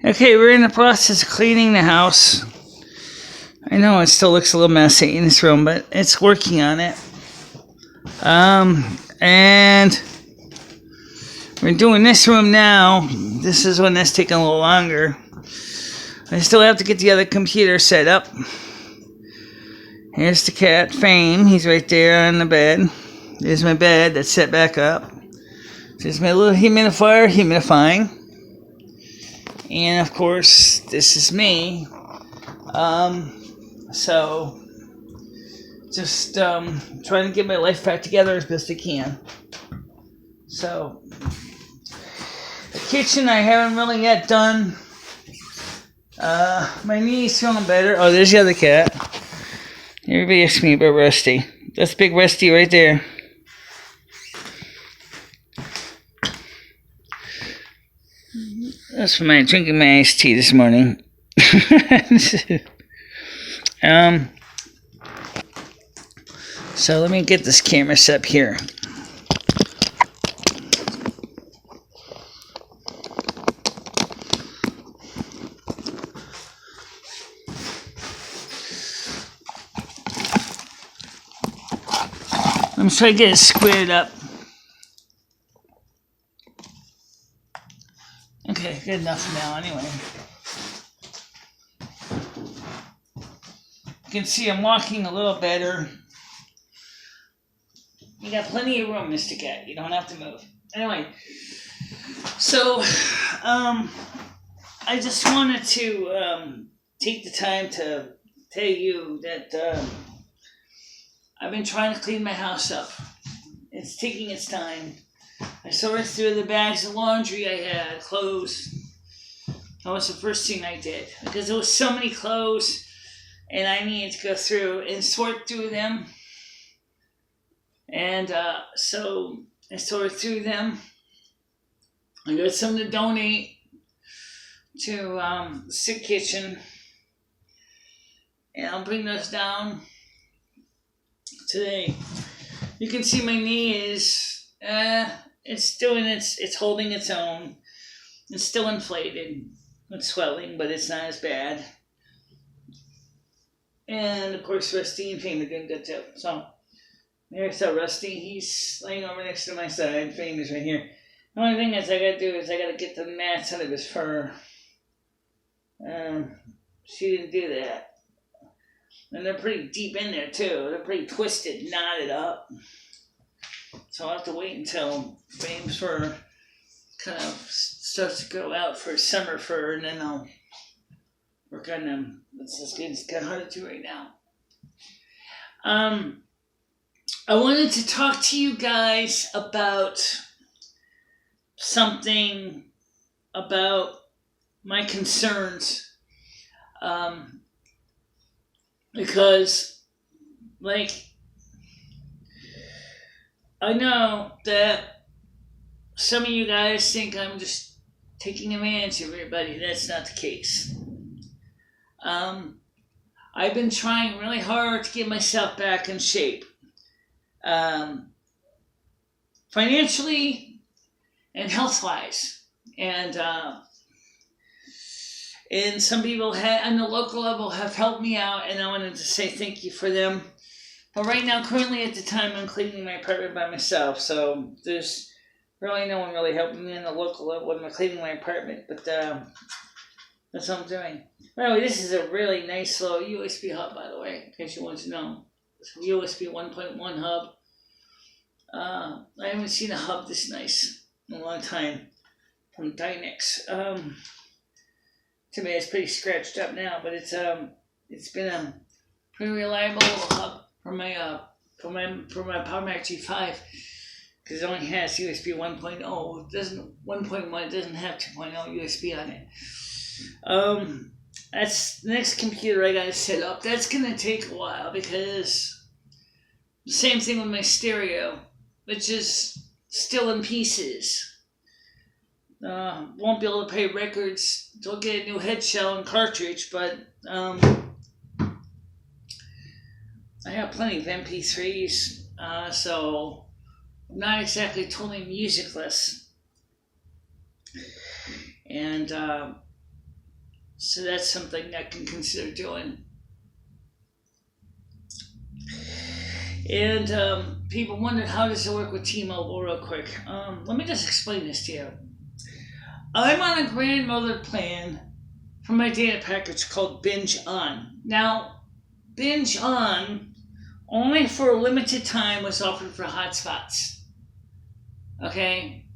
Okay, we're in the process of cleaning the house. I know it still looks a little messy in this room, but it's working on it. And we're doing this room now. This is one that's taking a little longer. I still have to get the other computer set up. Here's the cat, Fame. He's right there on the bed. There's my bed that's set back up. There's my little humidifier humidifying. And of course, this is me. So just trying to get my life back together as best I can. So the kitchen I haven't really yet done. My knee's feeling better. Oh, there's the other cat. Everybody asks me about Rusty. That's Big Rusty right there. That's for drinking my iced tea this morning. So let me get this camera set up here. I'm trying to get it squared up. Okay, good enough now anyway. You can see I'm walking a little better. You got plenty of room, Mr. Cat. You don't have to move. Anyway, so I just wanted to take the time to tell you that I've been trying to clean my house up. It's taking its time. I sorted through the bags of laundry I had, clothes. That was the first thing I did because there was so many clothes and I needed to go through and sort through them. And so I sorted through them. I got some to donate to the sick kitchen. And I'll bring those down today. You can see my knee is, it's holding its own. It's still inflated. It's swelling, but it's not as bad. And of course, Rusty and Fame are doing good too. So, there's Rusty. He's laying over next to my side. Fame is right here. The only thing is I gotta do is I gotta get the mats out of his fur. She didn't do that. And they're pretty deep in there too. They're pretty twisted, knotted up. So I'll have to wait until Fame's fur kind of starts to grow out for summer fur, and then I'll work on them. It's kind of hard to do right now. I wanted to talk to you guys about something about my concerns. Because, I know that some of you guys think I'm just taking advantage of everybody. That's not the case. I've been trying really hard to get myself back in shape. Financially and health-wise. And some people on the local level have helped me out, and I wanted to say thank you for them. But right now, currently at the time, I'm cleaning my apartment by myself, so there's really no one really helping me on the local level when I'm cleaning my apartment, but that's what I'm doing. By the way, this is a really nice little USB hub, by the way, in case you want to know. It's a USB 1.1 hub. I haven't seen a hub this nice in a long time from Dynex. To me, it's pretty scratched up now, but it's been a pretty reliable little hub for my Power Mac G5 because it only has USB 1.0. It doesn't 1.1. It doesn't have 2.0 USB on it. That's the next computer I gotta set up. That's gonna take a while because the same thing with my stereo, which is still in pieces. Won't be able to play records. Don't get a new head shell and cartridge, but I have plenty of MP3s, so I'm not exactly totally musicless. And So that's something I can consider doing. And people wondered, how does it work with T-Mobile real quick? Let me just explain this to you. I'm on a grandmother plan for my data package called Binge On. Now, Binge On, only for a limited time, was offered for hotspots. Okay?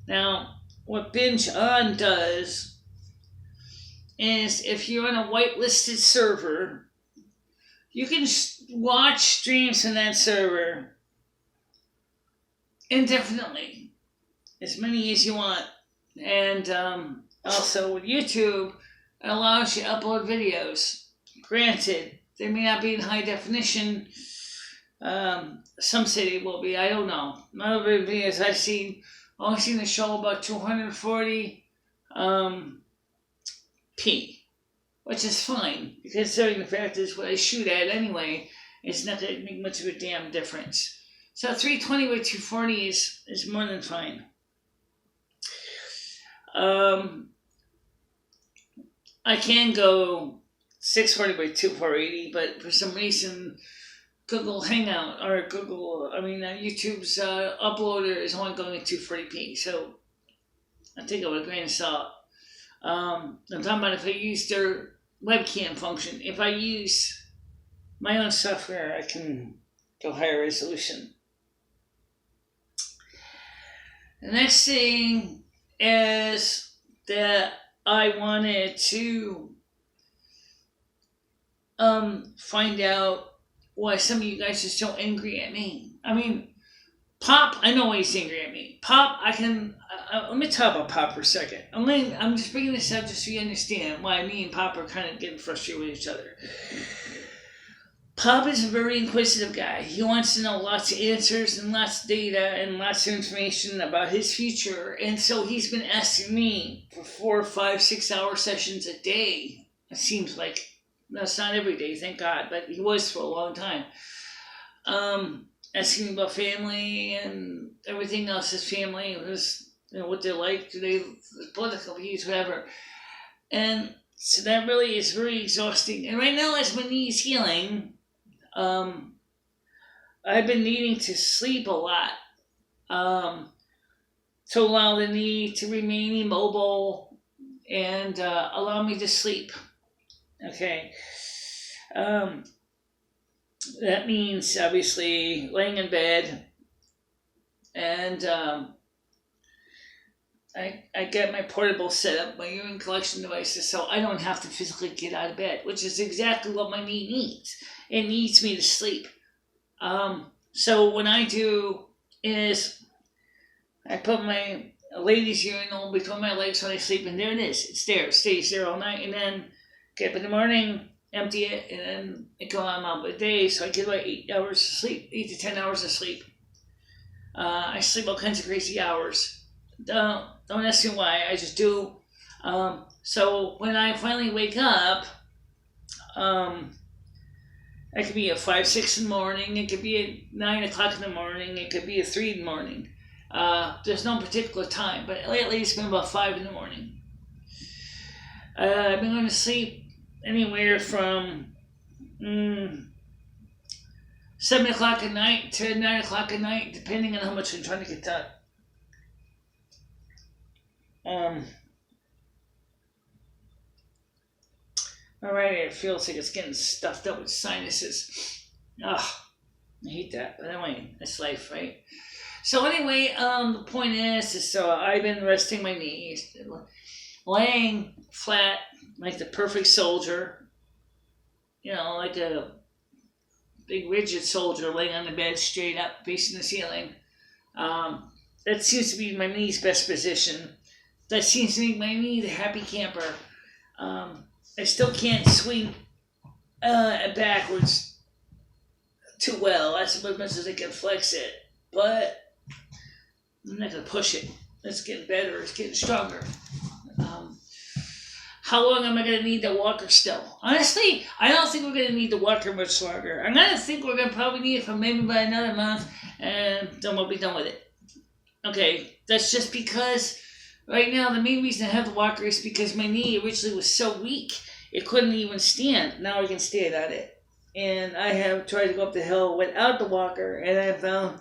Now, what Binge On does is if you're on a whitelisted server, you can watch streams from that server indefinitely, as many as you want. And also with YouTube, it allows you to upload videos. Granted, they may not be in high definition. Some say they will be. I don't know. None of the videos I've only seen the show about 240 p, which is fine, considering the fact is what I shoot at anyway. It's not going to make much of a damn difference. So 320 by 240 is more than fine. I can go 640 by 2480, but for some reason Google Hangout or YouTube's uploader is only going at 240p, so I take it with a grain of salt. I'm talking about if I use their webcam function. If I use my own software, I can go higher resolution. The next thing is that I wanted to find out why some of you guys are so angry at me. I mean, Pop, I know why he's angry at me. Pop, let me talk about Pop for a second. I'm just bringing this up just so you understand why me and Pop are kind of getting frustrated with each other. Pop is a very inquisitive guy. He wants to know lots of answers and lots of data and lots of information about his future. And so he's been asking me for 4, 5, 6 hour sessions a day. It seems like. That's not every day, thank God, but he was for a long time. Asking me about family and everything else, his family, what they like, political views, whatever. And so that really is very exhausting. And right now, as my knee's healing, I've been needing to sleep a lot to allow the knee to remain immobile and allow me to sleep. Okay. That means obviously laying in bed, and I get my portable setup, my urine collection devices, so I don't have to physically get out of bed, which is exactly what my knee needs. It needs me to sleep. So what I do is I put my ladies' urinal between my legs when I sleep, and there it is. It's there. It stays there all night, and then get up in the morning, empty it, and then it go on out the day, so I get about 8 hours of sleep, 8 to 10 hours of sleep. I sleep all kinds of crazy hours. Don't ask me why, I just do. So when I finally wake up, it could be at 5, 6 in the morning, it could be at 9 o'clock in the morning, it could be at 3 in the morning. There's no particular time, but lately it's been about 5 in the morning. I've been going to sleep anywhere from 7 o'clock at night to 9 o'clock at night, depending on how much I'm trying to get done. Alright, it feels like it's getting stuffed up with sinuses. Ugh, I hate that. But anyway, that's life, right? So anyway, the point is so I've been resting my knees, laying flat like the perfect soldier, like a big rigid soldier laying on the bed straight up facing the ceiling. That seems to be my knee's best position. That seems to make my knee the happy camper. I still can't swing backwards too well. That's as much as I can flex it, but I'm not going to push it. It's getting better. It's getting stronger. How long am I going to need the walker still? Honestly, I don't think we're going to need the walker much longer. I'm going to think we're going to probably need it for maybe about another month, and then we'll be done with it. Okay, that's just because Right now, the main reason I have the walker is because my knee originally was so weak, it couldn't even stand. Now I can stand on it. And I have tried to go up the hill without the walker, and I found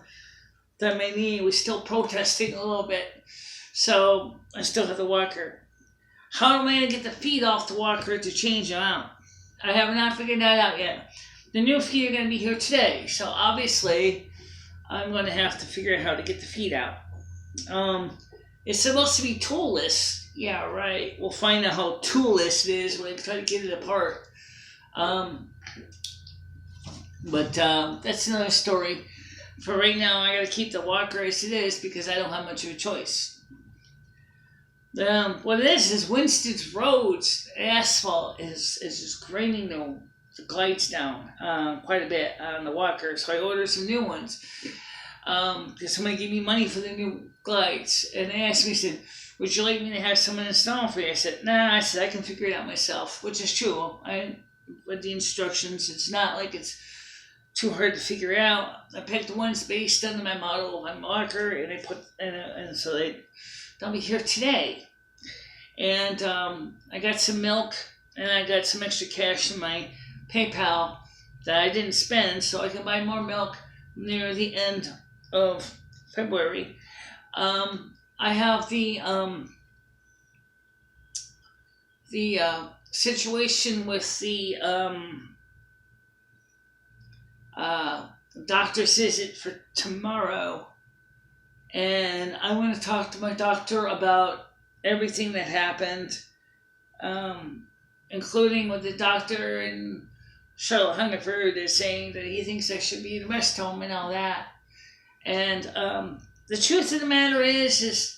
that my knee was still protesting a little bit. So I still have the walker. How am I going to get the feet off the walker to change them out? I have not figured that out yet. The new feet are going to be here today, so obviously I'm going to have to figure out how to get the feet out. It's supposed to be toolless. Yeah, right. We'll find out how toolless it is when I try to get it apart. But that's another story. For right now, I got to keep the walker as it is because I don't have much of a choice. What it is Winston's roads asphalt is just graining the glides down quite a bit on the walker, so I ordered some new ones because somebody gave me money for the new glides, and they asked me, said, would you like me to have someone install for you? I said, nah. I said, I can figure it out myself, which is true. I read the instructions. It's not like it's too hard to figure out. I picked the ones based on my model of my walker, and so they'll be here today. And I got some milk, and I got some extra cash in my PayPal that I didn't spend, so I can buy more milk near the end of February. I have the situation with the doctor's visit for tomorrow, and I want to talk to my doctor about everything that happened, including what the doctor in Charlotte Hungerford is saying that he thinks I should be in a rest home and all that. And the truth of the matter is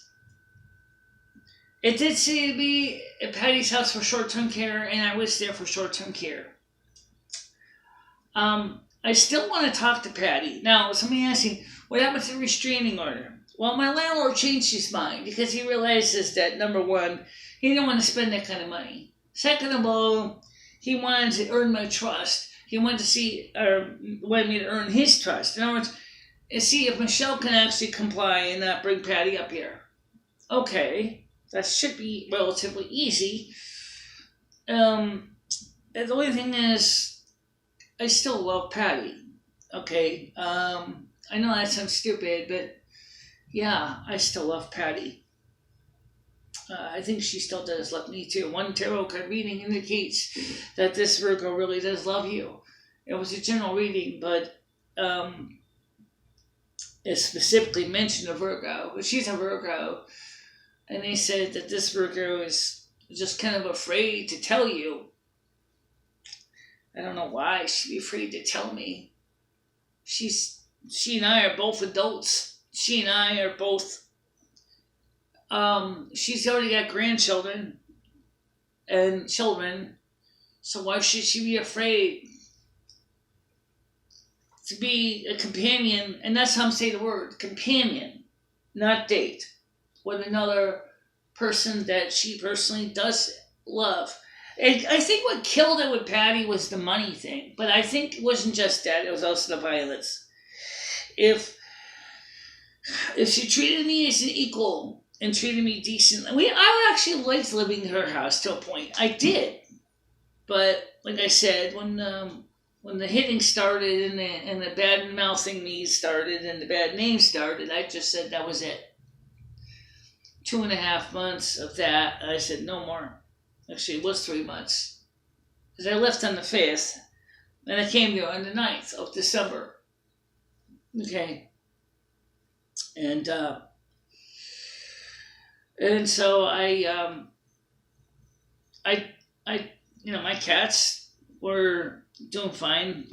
it did say to be at Patty's house for short-term care, and I was there for short-term care. I still want to talk to Patty. Now, somebody asked me, what happened to the restraining order? Well, my landlord changed his mind because he realizes that, number one, he didn't want to spend that kind of money. Second of all, he wanted to earn my trust. He wanted me to earn his trust. In other words, see if Michelle can actually comply and not bring Patty up here. Okay, that should be relatively easy. The only thing is, I still love Patty. Okay, I know that sounds stupid, but yeah, I still love Patty. I think she still does love me too. One tarot card reading indicates that this Virgo really does love you. It was a general reading, but it specifically mentioned a Virgo. But she's a Virgo, and they said that this Virgo is just kind of afraid to tell you. I don't know why she'd be afraid to tell me. She and I are both adults. She and I are both, she's already got grandchildren and children, so why should she be afraid to be a companion? And that's how I'm saying the word, companion, not date, with another person that she personally does love. And I think what killed it with Patty was the money thing, but I think it wasn't just that, it was also the violence. If she treated me as an equal and treated me decently, I actually liked living in her house to a point. I did, but like I said, when the hitting started and the bad mouthing me started and the bad name started, I just said that was it. 2.5 months of that, I said no more. Actually, it was 3 months because I left on the 5th and I came there on the 9th of December. Okay. And so I my cats were doing fine.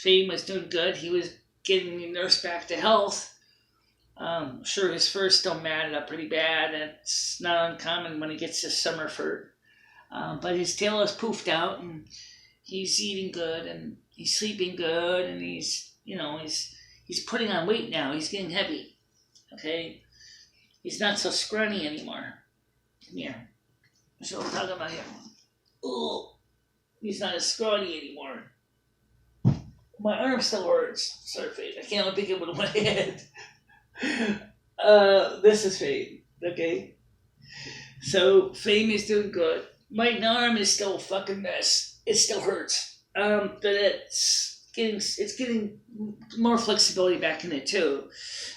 Fame was doing good. He was getting the nurse back to health. Sure, his fur's still matted up pretty bad. It's not uncommon when he gets to summer fur. But his tail is poofed out, and he's eating good, and he's sleeping good, and he's putting on weight now. He's getting heavy. Okay, he's not so scrawny anymore. Come here. That's what we're talking about here. Oh, he's not as scrawny anymore. My arm still hurts. Sorry, Fade. I can't pick it with my head. This is Fade. Okay. So Fame is doing good. My arm is still a fucking mess. It still hurts. But it's getting more flexibility back in it too.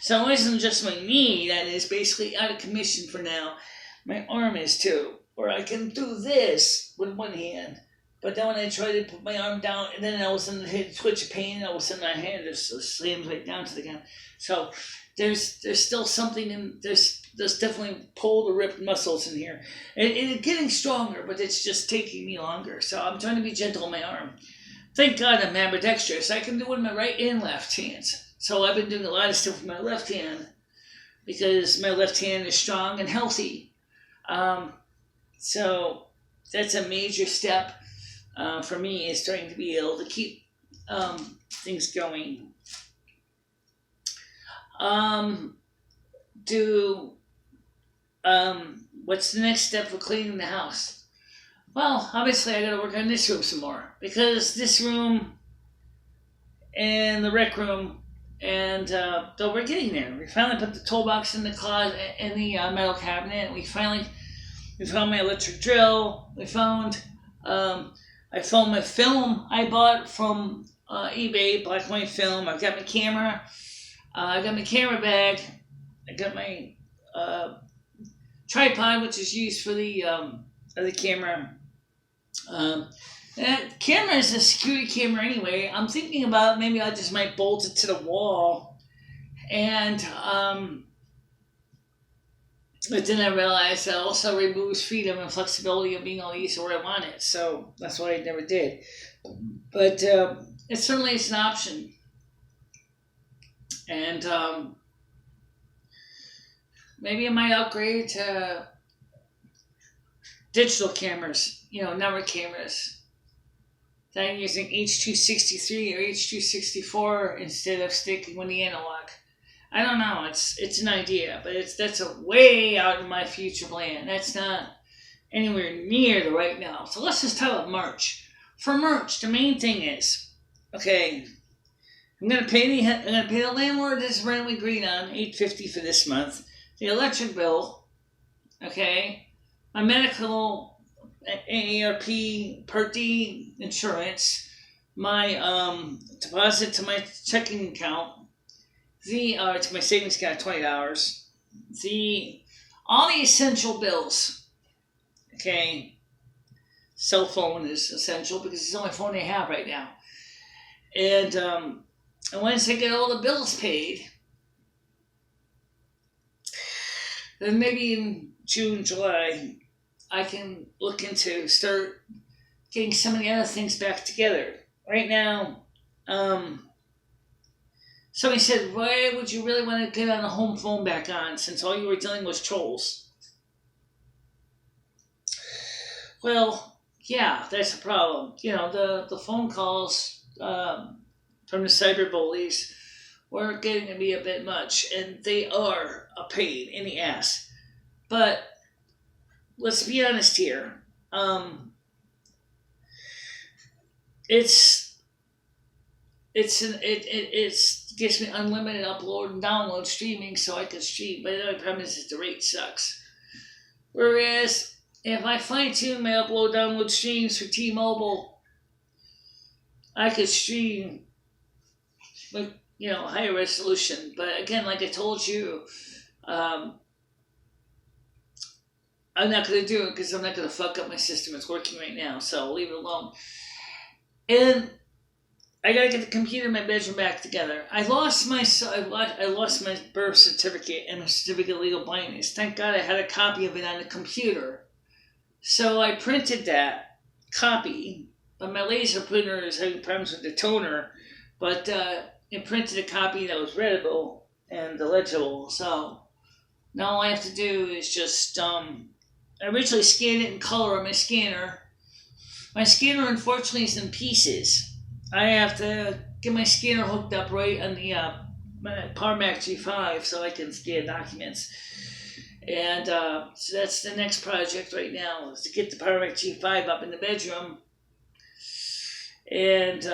So it wasn't just my knee that is basically out of commission for now. My arm is too, where I can do this with one hand. But then when I try to put my arm down, and then all of a sudden hit twitch of pain, and all of a sudden my hand just slams right down to the ground. So there's still something in there's definitely pulled or ripped muscles in here, and it's getting stronger, but it's just taking me longer. So I'm trying to be gentle on my arm. Thank God I'm ambidextrous. I can do it with my right and left hands. So I've been doing a lot of stuff with my left hand because my left hand is strong and healthy. So that's a major step for me, is trying to be able to keep things going. What's the next step for cleaning the house? Well, obviously I gotta work on this room some more, because this room and the rec room, and though we're getting there. We finally put the toolbox in the closet, in the metal cabinet. We found my electric drill. I found my film I bought from eBay, black and white film. I've got my camera. I got my camera bag. I got my tripod, which is used for the camera. That camera is a security camera anyway. I'm thinking about maybe I just might bolt it to the wall, and but then I realized that also removes freedom and flexibility of being able to use it where I want it. So that's why I never did. But it certainly is an option. And maybe I might upgrade to digital cameras, network cameras. That I'm using H.263 or H.264 instead of sticking with the analog. I don't know. It's an idea, but that's a way out of my future plan. That's not anywhere near the right now. So let's just talk about merch. For merch, the main thing is, okay, I'm gonna pay the landlord this rent we agreed on, $850 for this month. The electric bill, okay, my medical AARP Part D insurance, my deposit to my checking account, to my savings account, $20. All the essential bills. Okay, cell phone is essential because it's the only phone I have right now. And once I get all the bills paid, then maybe in June, July, I can look into start getting some of the other things back together. Right now, somebody said, why would you really want to get on the home phone back on since all you were dealing was trolls? Well, yeah, that's a problem. The phone calls from the cyber bullies were getting to be a bit much, and they are a pain in the ass. But let's be honest here. It gives me unlimited upload and download streaming, so I can stream. But the only problem is that the rate sucks. Whereas if I fine tune my upload download streams for T-Mobile, I could stream with higher resolution. But again, like I told you, I'm not going to do it because I'm not going to fuck up my system. It's working right now, so I'll leave it alone. And I got to get the computer in my bedroom back together. I lost my birth certificate and my certificate of legal blindness. Thank God I had a copy of it on the computer. So I printed that copy, but my laser printer is having problems with the toner. But it printed a copy that was readable and legible. So now all I have to do is just I originally scanned it in color on my scanner. My scanner, unfortunately, is in pieces. I have to get my scanner hooked up right on the PowerMac G5 so I can scan documents. And so that's the next project right now, is to get the PowerMac G5 up in the bedroom. And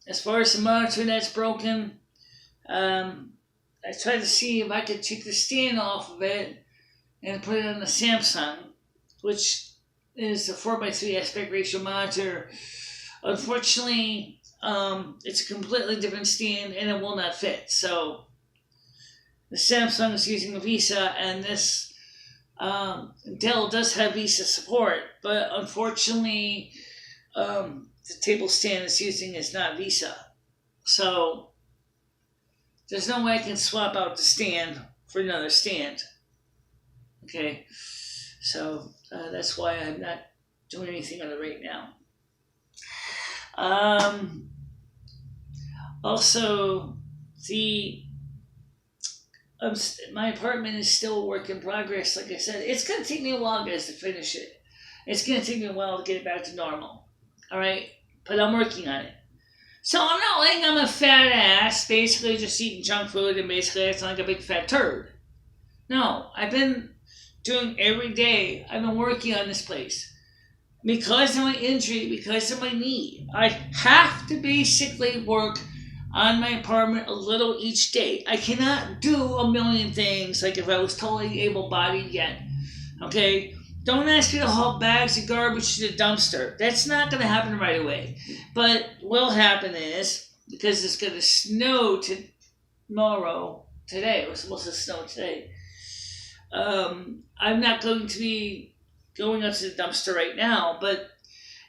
as far as the monitor that's broken, I tried to see if I could take the stand off of it and put it on the Samsung, which is a 4:3 aspect ratio monitor. Unfortunately, it's a completely different stand and it will not fit. So the Samsung is using a Visa, and this Dell does have Visa support, but unfortunately, the table stand it's using is not Visa. So there's no way I can swap out the stand for another stand. Okay, so that's why I'm not doing anything on it right now. Also, my apartment is still a work in progress. Like I said, it's going to take me a while, guys, to finish it. It's going to take me a while to get it back to normal. All right? But I'm working on it. So I'm not like I'm a fat ass, basically just eating junk food and basically acting like a big fat turd. No, I've been doing every day. I've been working on this place. Because of my injury, because of my knee, I have to basically work on my apartment a little each day. I cannot do a million things like if I was totally able-bodied yet. Okay? Don't ask me to haul bags of garbage to the dumpster. That's not going to happen right away. But what will happen is, because it's going to snow tomorrow, today, it was supposed to snow today, I'm not going to be going up to the dumpster right now, but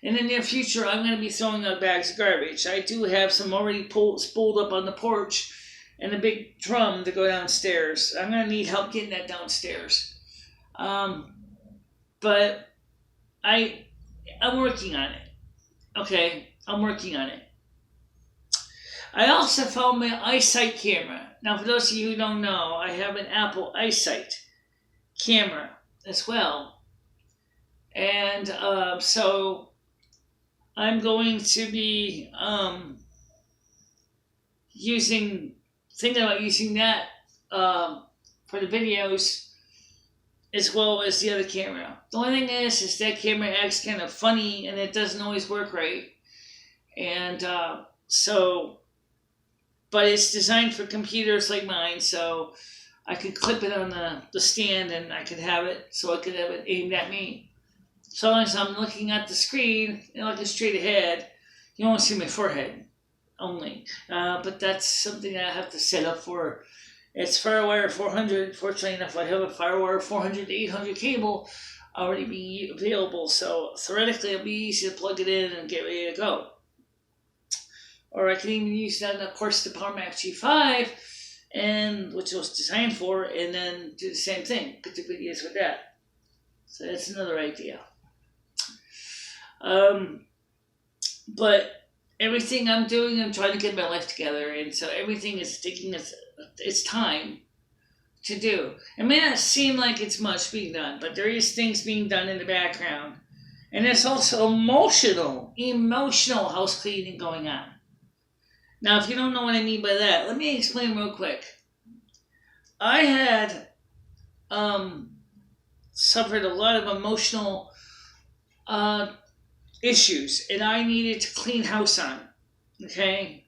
in the near future, I'm going to be throwing out bags of garbage. I do have some already spooled up on the porch and a big drum to go downstairs. I'm going to need help getting that downstairs. But I'm working on it. Okay, I'm working on it. I also found my eyesight camera. Now, for those of you who don't know, I have an Apple eyesight camera as well. And so I'm going to be thinking about using that for the videos as well as the other camera. The only thing is that camera acts kind of funny and it doesn't always work right. And but it's designed for computers like mine, so I could clip it on the stand and I could have it so I could have it aimed at me. So long as I'm looking at the screen and looking straight ahead, you won't see my forehead only. But that's something I have to set up for. It's FireWire 400. Fortunately enough, I have a FireWire 400 to 800 cable already being available. So theoretically, it'll be easy to plug it in and get ready to go. Or I can even use that, of course, the PowerMac G5, which it was designed for, and then do the same thing. Put the videos with that. So that's another idea. But everything I'm doing, I'm trying to get my life together, and so everything is taking its time to do. It may not seem like it's much being done, but there is things being done in the background. And there's also emotional house cleaning going on. Now, if you don't know what I mean by that, let me explain real quick. I had suffered a lot of emotional issues, and I needed to clean house on, okay?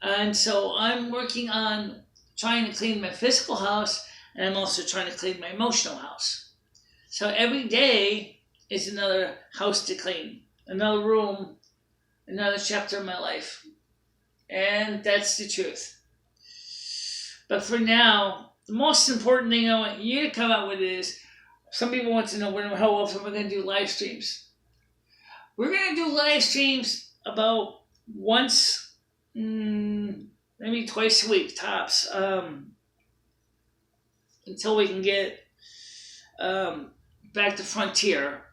And so I'm working on trying to clean my physical house, and I'm also trying to clean my emotional house. So every day is another house to clean, another room, another chapter of my life. And that's the truth. But for now, the most important thing I want you to come out with is, some people want to know how often we're going to do live streams. We're going to do live streams about once, maybe twice a week, tops, until we can get back to Frontier,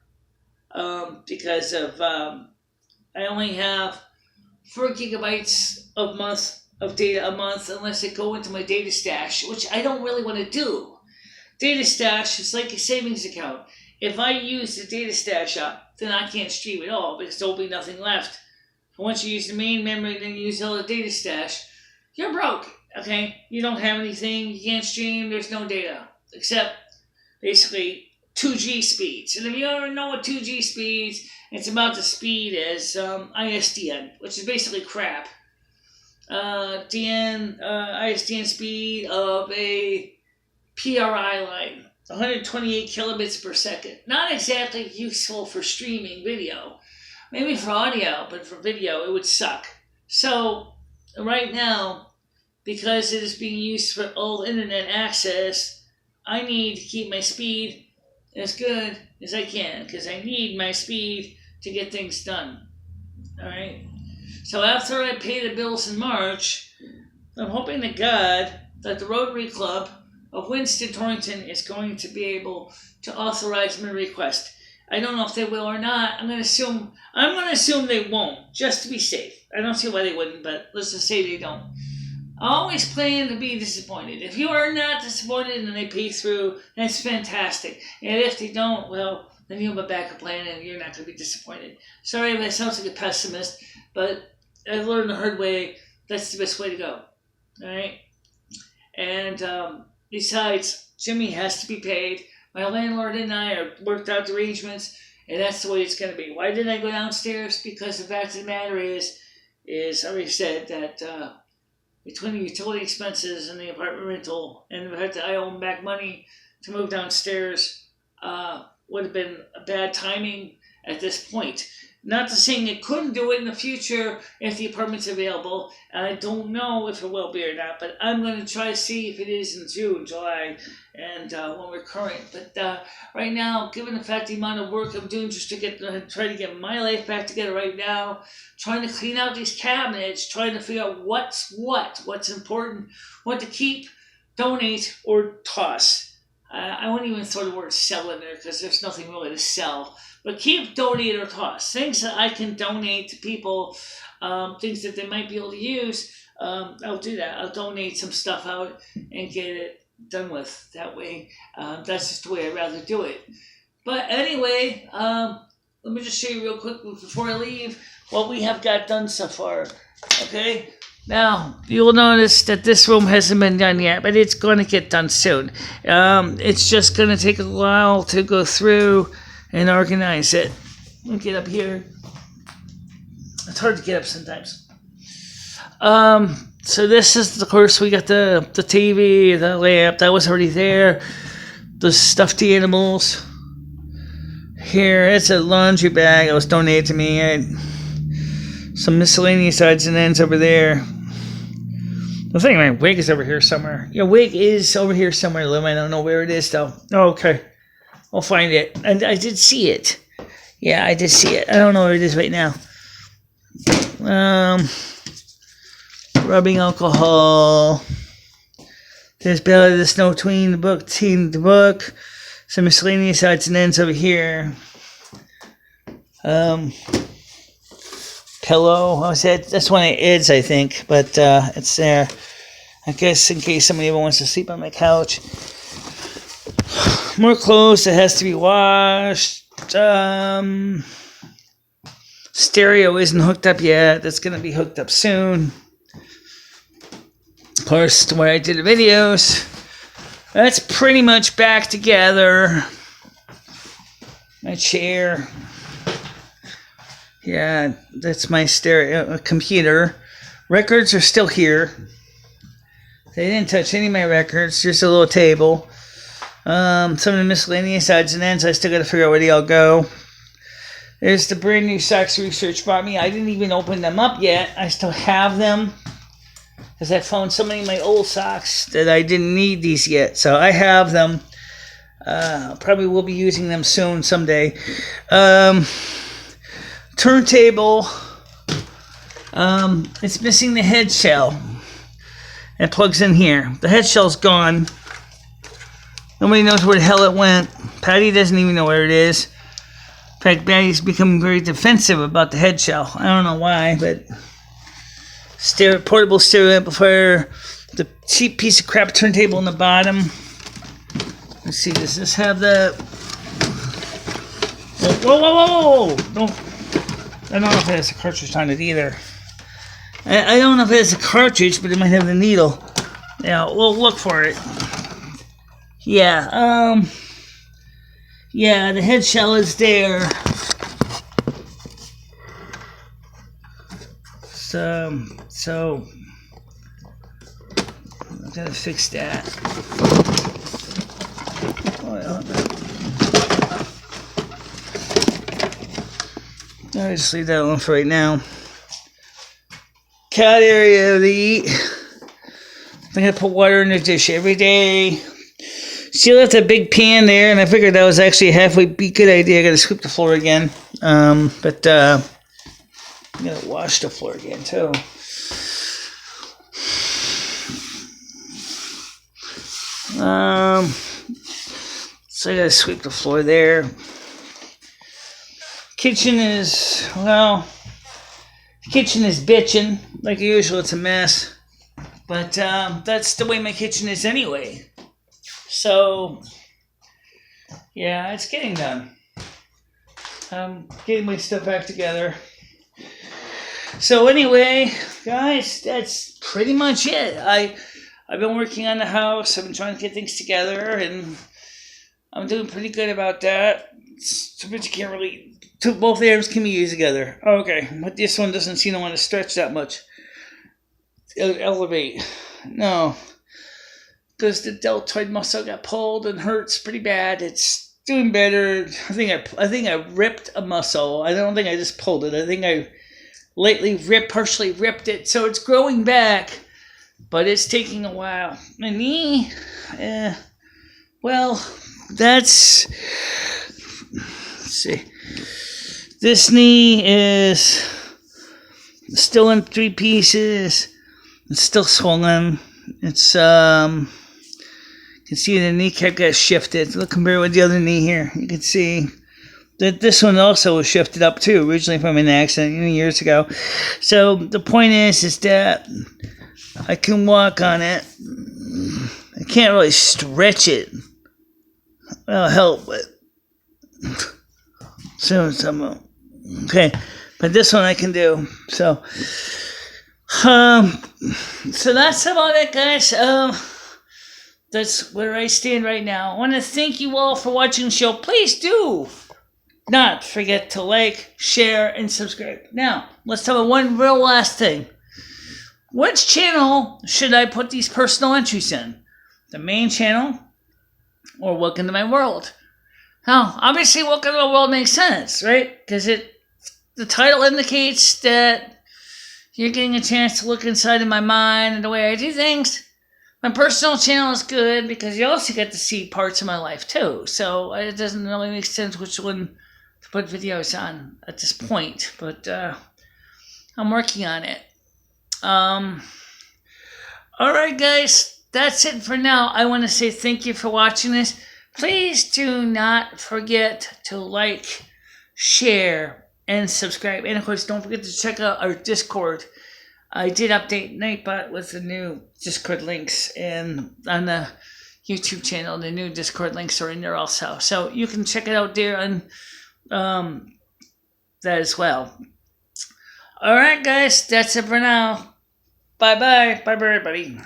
because of I only have 4 gigabytes of data a month unless I go into my data stash, which I don't really want to do. Data stash is like a savings account. If I use the data stash up, then I can't stream at all because there'll be nothing left. Once you use the main memory, then you use all the data stash, you're broke, okay? You don't have anything, you can't stream, there's no data, except basically 2G speeds. And if you ever know what 2G speeds, it's about the speed as ISDN, which is basically crap. ISDN speed of a PRI line. 128 kilobits per second. Not exactly useful for streaming video. Maybe for audio, but for video, it would suck. So, right now, because it is being used for all internet access, I need to keep my speed as good as I can, because I need my speed to get things done. Alright? So after I pay the bills in March, I'm hoping to God that the Rotary Club of Winston Torrington is going to be able to authorize my request. I don't know if they will or not. I'm going to assume they won't, just to be safe. I don't see why they wouldn't, but let's just say they don't. I always plan to be disappointed. If you are not disappointed and they pay through, that's fantastic. And if they don't, well, then you have a backup plan and you're not going to be disappointed. Sorry if that sounds like a pessimist, but I've learned the hard way. That's the best way to go. All right? And besides, Jimmy has to be paid. My landlord and I have worked out the arrangements, and that's the way it's going to be. Why did I go downstairs? Because the fact of the matter is I already said that between the utility expenses and the apartment rental, and the fact that I owe him back money to move downstairs would have been a bad timing at this point. Not to saying it couldn't do it in the future if the apartment's available. I don't know if it will be or not, but I'm going to try to see if it is in June, July, and when we're current. But right now, given the fact the amount of work I'm doing just to try to get my life back together right now, trying to clean out these cabinets, trying to figure out what's important, what to keep, donate, or toss. I wouldn't even throw the word sell in there because there's nothing really to sell. But keep, donate, or toss. Things that I can donate to people, things that they might be able to use, I'll do that. I'll donate some stuff out and get it done with. That way, that's just the way I'd rather do it. But anyway, let me just show you real quick before I leave what we have got done so far. Okay? Now, you'll notice that this room hasn't been done yet, but it's going to get done soon. It's just going to take a while to go through and organize it. Let me get up here. It's hard to get up sometimes. So this is, of course, we got the TV, the lamp, that was already there. The stuffed animals. Here, it's a laundry bag that was donated to me. Some miscellaneous odds and ends over there. I think my wig is over here somewhere. Your wig is over here somewhere, Lim. I don't know where it is, though. Oh, okay. I'll find it. And I did see it. Yeah, I did see it. I don't know where it is right now. Rubbing alcohol. There's Bella the Snow Tween, the book. Some miscellaneous odds and ends over here. Pillow. That's one of Ed's, I think. But it's there. I guess in case somebody ever wants to sleep on my couch. More clothes that has to be washed. Stereo isn't hooked up yet. That's going to be hooked up soon. Of course, where I did the videos. That's pretty much back together. My chair. Yeah, that's my stereo computer. Records are still here. They didn't touch any of my records. Just a little table. Some of the miscellaneous odds and ends, I still got to figure out where they all go. There's the brand new socks Research brought me. I didn't even open them up yet. I still have them. Because I found so many of my old socks that I didn't need these yet. So I have them. Probably will be using them soon, someday. Turntable. It's missing the head shell. It plugs in here. The head shell's gone. Nobody knows where the hell it went. Patty doesn't even know where it is. In fact, Patty's become very defensive about the head shell. I don't know why, but portable stereo amplifier, the cheap piece of crap turntable in the bottom. Let's see, does this have the... Whoa! Don't... I don't know if it has a cartridge on it either. I don't know if it has a cartridge, but it might have the needle. Yeah, we'll look for it. Yeah, yeah, the head shell is there. So I gotta fix that. I'll just leave that alone for right now. Cat area to eat. I'm going to put water in the dish every day. She left a big pan there, and I figured that was actually a halfway good idea. I got to sweep the floor again. But I'm going to wash the floor again, too. So I got to sweep the floor there. Kitchen is, well, the kitchen is bitching. Like usual, it's a mess. But that's the way my kitchen is anyway. So, yeah, it's getting done. I'm getting my stuff back together. So anyway, guys, that's pretty much it. I've been working on the house. I've been trying to get things together, and I'm doing pretty good about that. But you can't really... Both arms can be used together. Okay, but this one doesn't seem to want to stretch that much. Elevate. No. Because the deltoid muscle got pulled and hurts pretty bad. It's doing better. I think I ripped a muscle. I don't think I just pulled it. I think I partially ripped it. So it's growing back, but it's taking a while. My knee, well, that's... Let's see. This knee is still in 3 pieces. It's still swollen. It's, you can see the kneecap got shifted. Look, compared with the other knee here. You can see that this one also was shifted up too, originally from an accident years ago. So the point is that I can walk on it. I can't really stretch it. Well, help, but so okay, but this one I can do. So that's about it, guys. That's where I stand right now. I want to thank you all for watching the show. Please do not forget to like, share, and subscribe. Now, let's talk about one real last thing. Which channel should I put these personal entries in? The main channel or Welcome to My World? Now, obviously, Welcome to My World makes sense, right? Because the title indicates that you're getting a chance to look inside of my mind and the way I do things. My personal channel is good because you also get to see parts of my life too. So it doesn't really make sense which one to put videos on at this point. But I'm working on it. Alright, guys. That's it for now. I want to say thank you for watching this. Please do not forget to like, share, and subscribe. And of course, don't forget to check out our Discord. I did update Nightbot with the new Discord links, and on the YouTube channel, the new Discord links are in there also. So you can check it out there on that as well. All right, guys, that's it for now. Bye-bye. Bye-bye, everybody.